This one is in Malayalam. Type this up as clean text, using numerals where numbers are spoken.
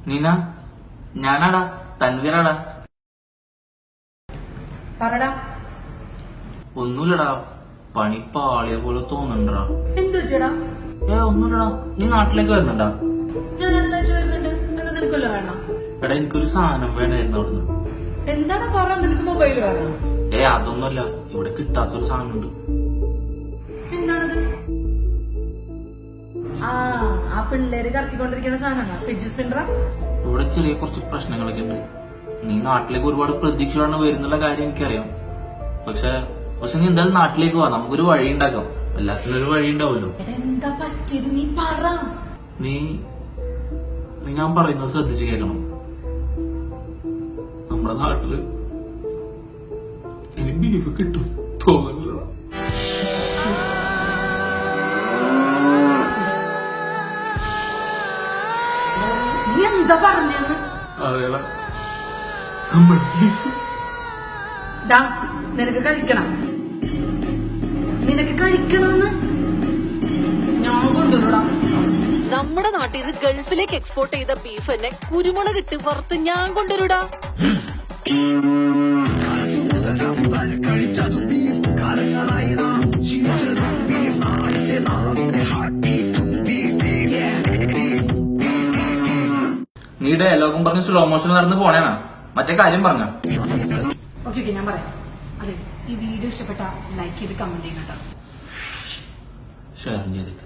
നീന, ഞാനാടാ, തൻവീരാടാ. പറടാ. ഒന്നുമില്ലടാ, പണി പാളിയ പോലെ തോന്നുന്നുണ്ടാ. എന്ത് വെച്ചടാ? ഒന്നുമില്ലടാ, നീ നാട്ടിലേക്ക് വരുന്നുണ്ടാ? ഞാൻ അടുത്താഴ്ച വരുന്നുണ്ട്. എന്താ നിനക്കുള്ള വേണം? എടാ, എനിക്കൊരു സാധനം വേണമായിരുന്നു അവിടുന്ന്. എന്താണ് പറ? നിനക്ക് മൊബൈൽ വേണം? അതൊന്നുമല്ല, ഇവിടെ കിട്ടാത്തൊരു സാധനം ഉണ്ട്. എന്താണത്? ആ പിള്ളേര് കറക്കിക്കൊണ്ടിരിക്കുന്ന സാധനമാണ് ഫിഡ്ജ് സ്പിന്നറാ. ഇവിടെ ചെറിയ കുറച്ച് പ്രശ്നങ്ങളൊക്കെ ഉണ്ട്. നീ നാട്ടിലേക്ക് ഒരുപാട് പ്രതീക്ഷകളാണ് വരുന്നുള്ള കാര്യം എനിക്കറിയാം. പക്ഷെ നീ എന്തായാലും നാട്ടിലേക്ക് പോവാ, നമുക്കൊരു വഴി ഉണ്ടാക്കാം. എല്ലാത്തിനും ഒരു വഴി ഉണ്ടാവുമല്ലോ. എന്താ പറ്റിയത്? നീ പറ. നീ ഞാൻ പറയുന്നത് ശ്രദ്ധിച്ച് കേൾക്കണം. നമ്മുടെ നാട്ടില് ഇനി ബീഫ് കിട്ടും തോന്നില്ല. നീ എന്താ പറഞ്ഞെന്ന്? അതേടാ, നമ്മുടെ ബീഫ് നിനക്ക് കഴിക്കണം. നിനക്ക് കഴിക്കണമെന്ന് ഞാൻ കൊണ്ടുവരടാ. നമ്മുടെ നാട്ടിൽ നിന്ന് ഗൾഫിലേക്ക് എക്സ്പോർട്ട് ചെയ്ത ബീഫ് തന്നെ കുരുമുളക് ഇട്ട് വറുത്ത് ഞാൻ കൊണ്ടുവരൂടാ. നീ ഡയലോഗും പറഞ്ഞ് സ്ലോ മോഷൻ നടന്ന് പോണേനാ. മറ്റേ കാര്യം പറഞ്ഞ ഓക്കെ ഞാൻ പറയാം. അതെ, ഈ വീഡിയോ ഇഷ്ടപ്പെട്ട ലൈക്ക് ചെയ്ത് കമന്റ് ചെയ്യണം കേട്ടോ. ഷെയർ ചെയ്തേക്ക്.